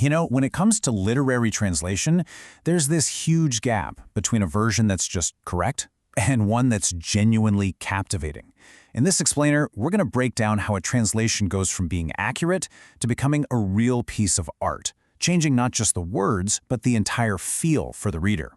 You know, when it comes to literary translation, there's this huge gap between a version that's just correct and one that's genuinely captivating. In this explainer, we're going to break down how a translation goes from being accurate to becoming a real piece of art, changing not just the words, but the entire feel for the reader.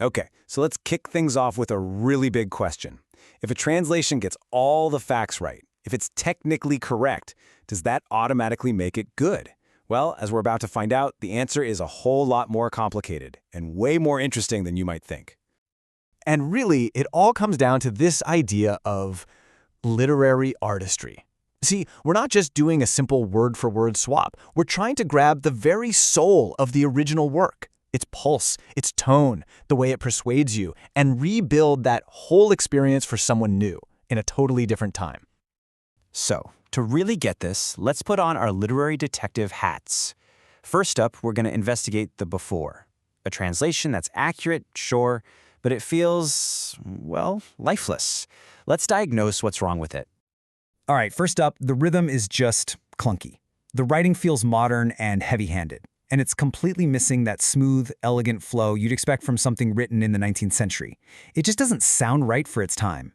Okay, so let's kick things off with a really big question. If a translation gets all the facts right, if it's technically correct, does that automatically make it good? Well, as we're about to find out, the answer is a whole lot more complicated and way more interesting than you might think. And really, it all comes down to this idea of literary artistry. See, we're not just doing a simple word-for-word swap. We're trying to grab the very soul of the original work, its pulse, its tone, the way it persuades you, and rebuild that whole experience for someone new in a totally different time. So, to really get this, let's put on our literary detective hats. First up, we're going to investigate the before. A translation that's accurate, sure, but it feels, well, lifeless. Let's diagnose what's wrong with it. All right, first up, the rhythm is just clunky. The writing feels modern and heavy-handed, and it's completely missing that smooth, elegant flow you'd expect from something written in the 19th century. It just doesn't sound right for its time.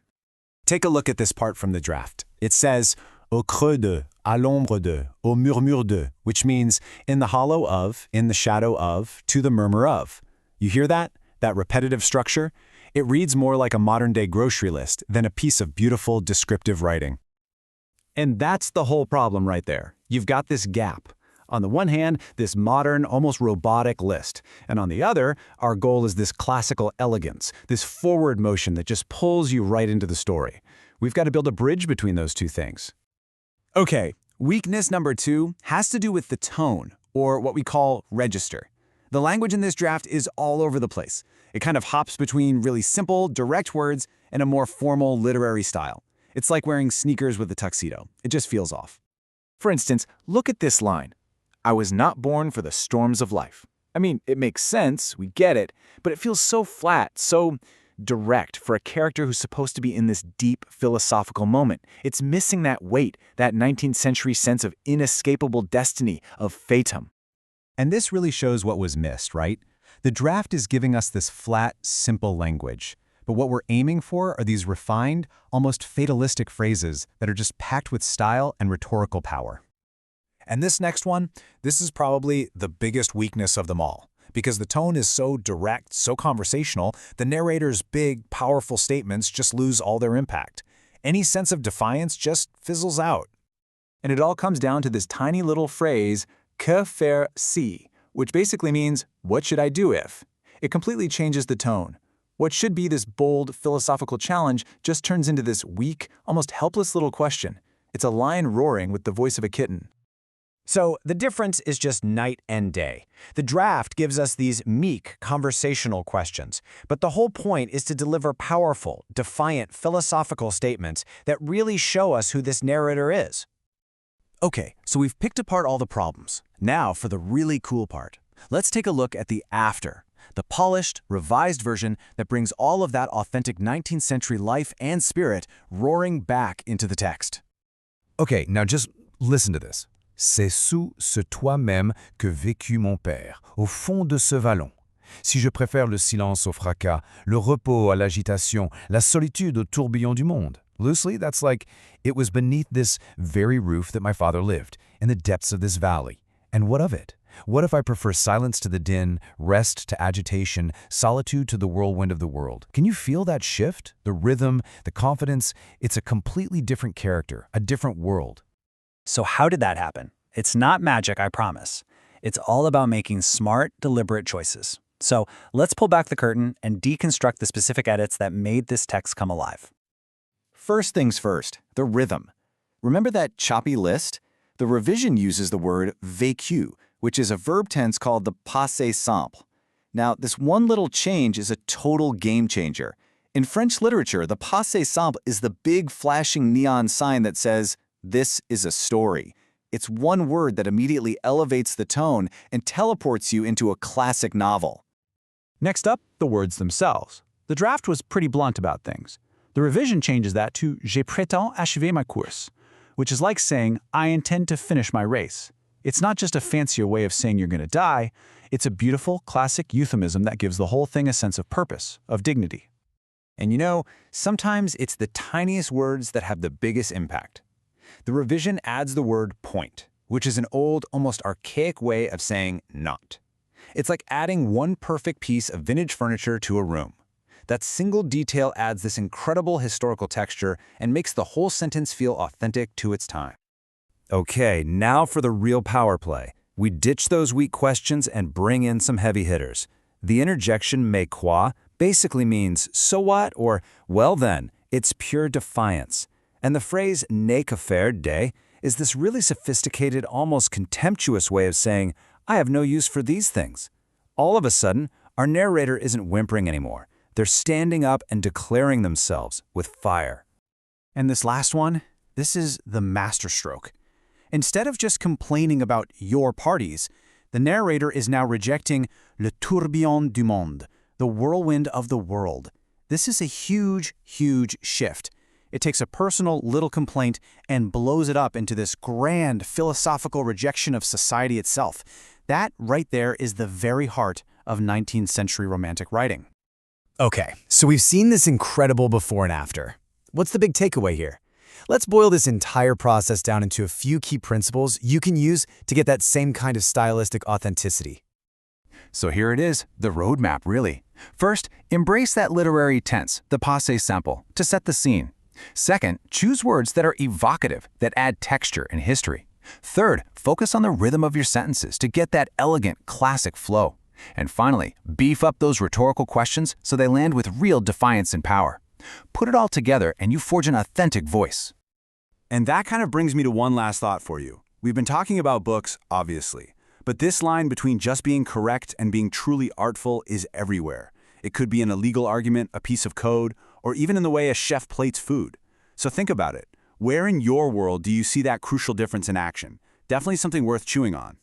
Take a look at this part from the draft. It says, au creux de, à l'ombre de, au murmure de, which means in the hollow of, in the shadow of, to the murmur of. You hear that? That repetitive structure? It reads more like a modern-day grocery list than a piece of beautiful, descriptive writing. And that's the whole problem right there. You've got this gap. On the one hand, this modern, almost robotic list. And on the other, our goal is this classical elegance, this forward motion that just pulls you right into the story. We've got to build a bridge between those two things. Okay, weakness number 2 has to do with the tone, or what we call register. The language in this draft is all over the place. It kind of hops between really simple, direct words and a more formal literary style. It's like wearing sneakers with a tuxedo. It just feels off. For instance, look at this line. I was not born for the storms of life. I mean, it makes sense, we get it, but it feels so flat, so direct for a character who's supposed to be in this deep philosophical moment. It's missing that weight, that 19th century sense of inescapable destiny, of fatum. And this really shows what was missed, right? The draft is giving us this flat, simple language. But what we're aiming for are these refined, almost fatalistic phrases that are just packed with style and rhetorical power. And this next one, this is probably the biggest weakness of them all. Because the tone is so direct, so conversational, the narrator's big, powerful statements just lose all their impact. Any sense of defiance just fizzles out. And it all comes down to this tiny little phrase, que faire si, which basically means, what should I do if? It completely changes the tone. What should be this bold, philosophical challenge just turns into this weak, almost helpless little question. It's a lion roaring with the voice of a kitten. So the difference is just night and day. The draft gives us these meek, conversational questions, but the whole point is to deliver powerful, defiant, philosophical statements that really show us who this narrator is. Okay, so we've picked apart all the problems. Now for the really cool part. Let's take a look at the after, the polished, revised version that brings all of that authentic 19th century life and spirit roaring back into the text. Okay, now just listen to this. C'est sous ce toit-même que vécut mon père, au fond de ce vallon. Si je préfère le silence au fracas, le repos à l'agitation, la solitude au tourbillon du monde. Loosely, that's like, it was beneath this very roof that my father lived, in the depths of this valley. And what of it? What if I prefer silence to the din, rest to agitation, solitude to the whirlwind of the world? Can you feel that shift? The rhythm, the confidence? It's a completely different character, a different world. So how did that happen? It's not magic, I promise. It's all about making smart, deliberate choices. So let's pull back the curtain and deconstruct the specific edits that made this text come alive. First things first, the rhythm. Remember that choppy list? The revision uses the word vécu, which is a verb tense called the passé simple. Now, this one little change is a total game changer. In French literature, the passé simple is the big flashing neon sign that says, "This is a story." It's one word that immediately elevates the tone and teleports you into a classic novel. Next up, the words themselves. The draft was pretty blunt about things. The revision changes that to "Je prétends achever ma course," which is like saying, "I intend to finish my race." It's not just a fancier way of saying you're going to die, it's a beautiful, classic euphemism that gives the whole thing a sense of purpose, of dignity. And you know, sometimes it's the tiniest words that have the biggest impact. The revision adds the word point, which is an old, almost archaic way of saying not. It's like adding one perfect piece of vintage furniture to a room. That single detail adds this incredible historical texture and makes the whole sentence feel authentic to its time. Okay, now for the real power play. We ditch those weak questions and bring in some heavy hitters. The interjection mais quoi basically means so what or well then. It's pure defiance. And the phrase n'ai que faire de is this really sophisticated, almost contemptuous way of saying, I have no use for these things. All of a sudden, our narrator isn't whimpering anymore. They're standing up and declaring themselves with fire. And this last one, this is the masterstroke. Instead of just complaining about your parties, the narrator is now rejecting le tourbillon du monde, the whirlwind of the world. This is a huge, huge shift. It takes a personal little complaint and blows it up into this grand philosophical rejection of society itself. That right there is the very heart of 19th century romantic writing. Okay, so we've seen this incredible before and after. What's the big takeaway here? Let's boil this entire process down into a few key principles you can use to get that same kind of stylistic authenticity. So here it is, the roadmap, really. First, embrace that literary tense, the passé simple, to set the scene. Second, choose words that are evocative, that add texture and history. Third, focus on the rhythm of your sentences to get that elegant, classic flow. And finally, beef up those rhetorical questions so they land with real defiance and power. Put it all together and you forge an authentic voice. And that kind of brings me to one last thought for you. We've been talking about books, obviously, but this line between just being correct and being truly artful is everywhere. It could be in a legal argument, a piece of code, or even in the way a chef plates food. So think about it. Where in your world do you see that crucial difference in action? Definitely something worth chewing on.